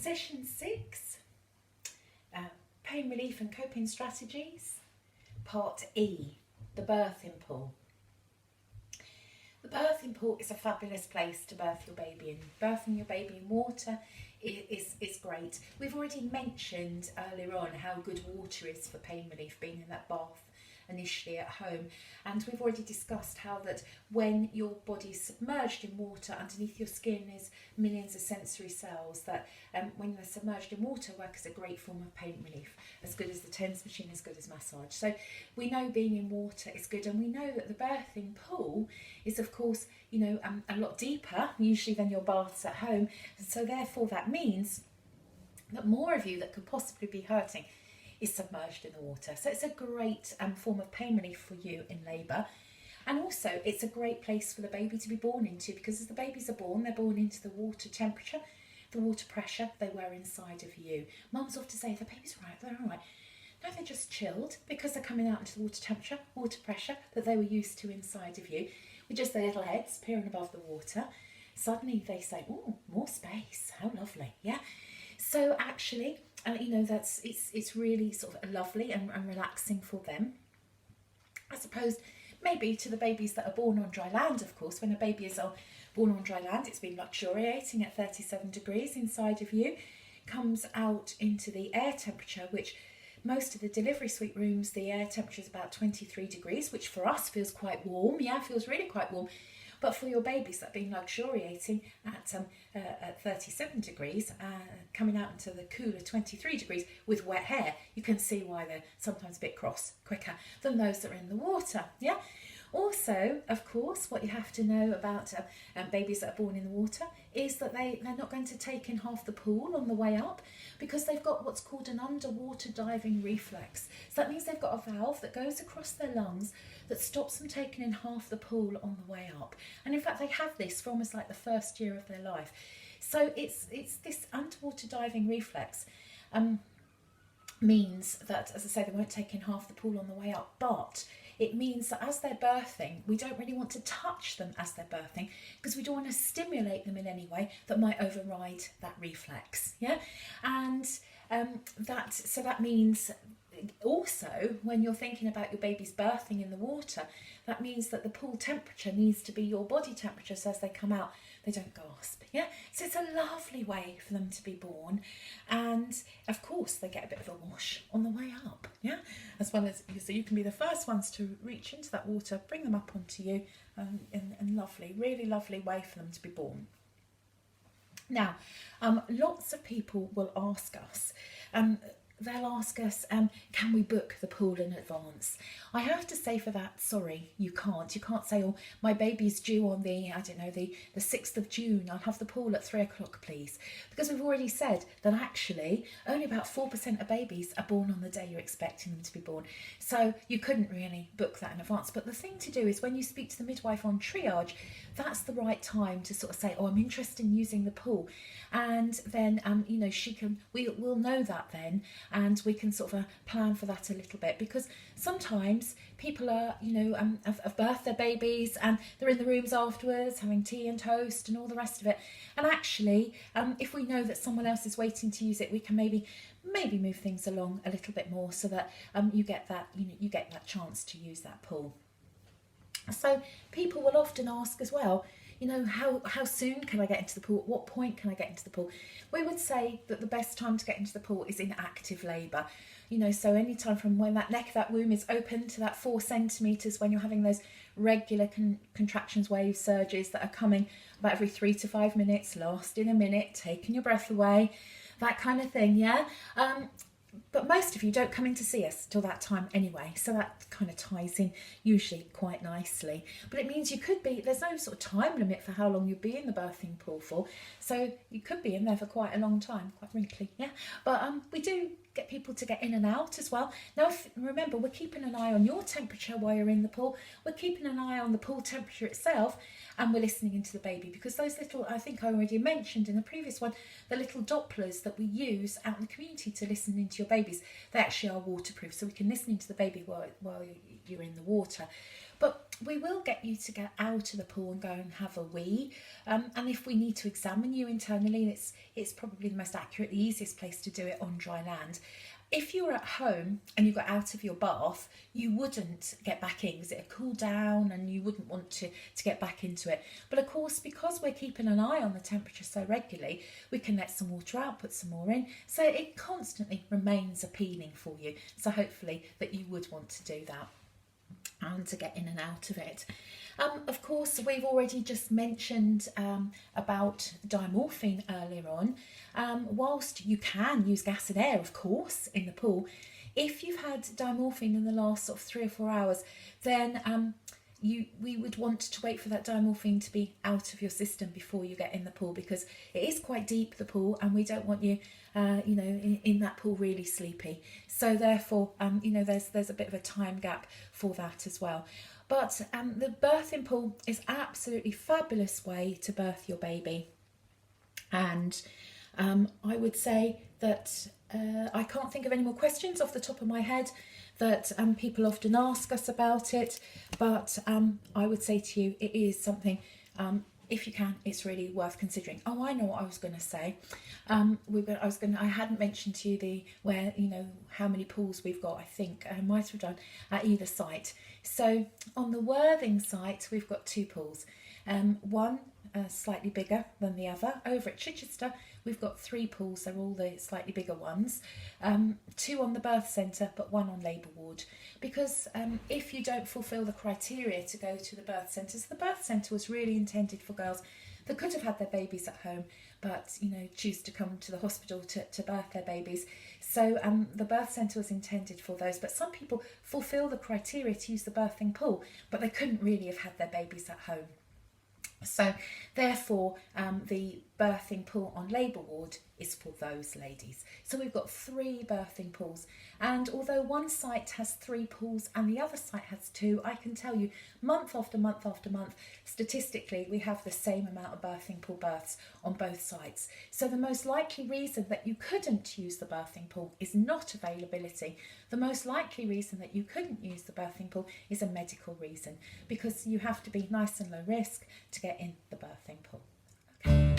Session 6, Pain Relief and Coping Strategies, Part E, the birthing pool. The birthing pool is a fabulous place to birth your baby in. Birthing your baby in water is great. We've already mentioned earlier on how good water is for pain relief, being in that bath initially at home, and we've already discussed how that when your body's submerged in water, underneath your skin is millions of sensory cells that when they're submerged in water work as a great form of pain relief, as good as the TENS machine, as good as massage. So we know being in water is good, and we know that the birthing pool is of course a lot deeper usually than your baths at home, and so therefore that means that more of you that could possibly be hurting is submerged in the water. So it's a great form of pain relief for you in labour, and also it's a great place for the baby to be born into, because as the babies are born, they're born into the water temperature, the water pressure they were inside of you. Mums often say, the baby's all right, they're all right. No, they're just chilled because they're coming out into the water temperature, water pressure that they were used to inside of you, with just their little heads peering above the water. Suddenly they say, oh, more space, how lovely, yeah? So actually, that's it's really sort of lovely and relaxing for them, as opposed maybe to the babies that are born on dry land. Of course, when a baby is born on dry land, it's been luxuriating at 37 degrees inside of you, comes out into the air temperature, which most of the delivery suite rooms, the air temperature is about 23 degrees, which for us feels quite warm. Yeah, feels really quite warm. But for your babies that have been luxuriating at 37 degrees, coming out into the cooler 23 degrees with wet hair, you can see why they're sometimes a bit cross quicker than those that are in the water. Yeah. Also, of course, what you have to know about babies that are born in the water is that they're not going to take in half the pool on the way up, because they've got what's called an underwater diving reflex. So that means they've got a valve that goes across their lungs that stops them taking in half the pool on the way up. And in fact, they have this for almost like the first year of their life. So it's this underwater diving reflex means that, as I say, they won't take in half the pool on the way up, but it means that as they're birthing, we don't really want to touch them as they're birthing, because we don't want to stimulate them in any way that might override that reflex. Yeah, and that means also when you're thinking about your baby's birthing in the water, that means that the pool temperature needs to be your body temperature, so as they come out they don't gasp. Yeah, so it's a lovely way for them to be born, and of course they get a bit of a wash on the way up. Yeah, as well as so you can be the first ones to reach into that water, bring them up onto you, and lovely, really lovely way for them to be born. Now, lots of people will ask us, they'll ask us, can we book the pool in advance? I have to say for that, sorry, you can't. You can't say, oh, my baby's due on the 6th of June. I'll have the pool at 3 o'clock, please. Because we've already said that actually only about 4% of babies are born on the day you're expecting them to be born. So you couldn't really book that in advance. But the thing to do is when you speak to the midwife on triage, that's the right time to sort of say, oh, I'm interested in using the pool. And then, we'll know that then, and we can sort of plan for that a little bit, because sometimes people are, have birthed their babies and they're in the rooms afterwards having tea and toast and all the rest of it. And actually, if we know that someone else is waiting to use it, we can maybe move things along a little bit more so that you get that chance to use that pool. So people will often ask as well, how soon can I get into the pool? At what point can I get into the pool? We would say that the best time to get into the pool is in active labour. So any time from when that neck of that womb is open to that 4 centimetres, when you're having those regular contractions, wave surges that are coming about every 3 to 5 minutes, lasting a minute, taking your breath away, that kind of thing, yeah? But most of you don't come in to see us till that time anyway, so that kind of ties in usually quite nicely. But it means there's no sort of time limit for how long you'll be in the birthing pool for, so you could be in there for quite a long time, quite wrinkly, yeah? But we do get people to get in and out as well. Now, remember, we're keeping an eye on your temperature while you're in the pool, we're keeping an eye on the pool temperature itself, and we're listening into the baby, because those little, I think I already mentioned in the previous one, the little Dopplers that we use out in the community to listen into your babies, they actually are waterproof, so we can listen into the baby while you're in the water. But we will get you to get out of the pool and go and have a wee. And if we need to examine you internally, it's probably the most accurate, the easiest place to do it on dry land. If you were at home and you got out of your bath, you wouldn't get back in because it'd cool down and you wouldn't want to get back into it. But of course, because we're keeping an eye on the temperature so regularly, we can let some water out, put some more in, so it constantly remains appealing for you. So hopefully that you would want to do that and to get in and out of it. Of course, we've already just mentioned about dimorphine earlier on. Whilst you can use gas and air, of course, in the pool, if you've had dimorphine in the last sort of 3 or 4 hours, then we would want to wait for that dimorphine to be out of your system before you get in the pool, because it is quite deep, the pool, and we don't want you in that pool really sleepy. So therefore, there's a bit of a time gap for that as well. But the birthing pool is absolutely fabulous way to birth your baby. And I would say that I can't think of any more questions off the top of my head that people often ask us about it. But I would say to you, it is something, if you can, it's really worth considering. Oh, I know what I was going to say. I hadn't mentioned to you how many pools we've got. I think I might have done at either site. So on the Worthing site, we've got 2 pools. One slightly bigger than the other. Over at Chichester, we've got 3 pools. They're all the slightly bigger ones. 2 on the birth centre, but 1 on labour ward. Because if you don't fulfil the criteria to go to the birth centre, so the birth centre was really intended for girls that could have had their babies at home, but choose to come to the hospital to birth their babies. So the birth centre was intended for those, but some people fulfil the criteria to use the birthing pool, but they couldn't really have had their babies at home. So therefore the birthing pool on labour ward is for those ladies. So we've got 3 birthing pools, and although one site has 3 pools and the other site has 2, I can tell you month after month after month, statistically we have the same amount of birthing pool births on both sites. So the most likely reason that you couldn't use the birthing pool is not availability. The most likely reason that you couldn't use the birthing pool is a medical reason, because you have to be nice and low risk to get in the birthing pool. Okay.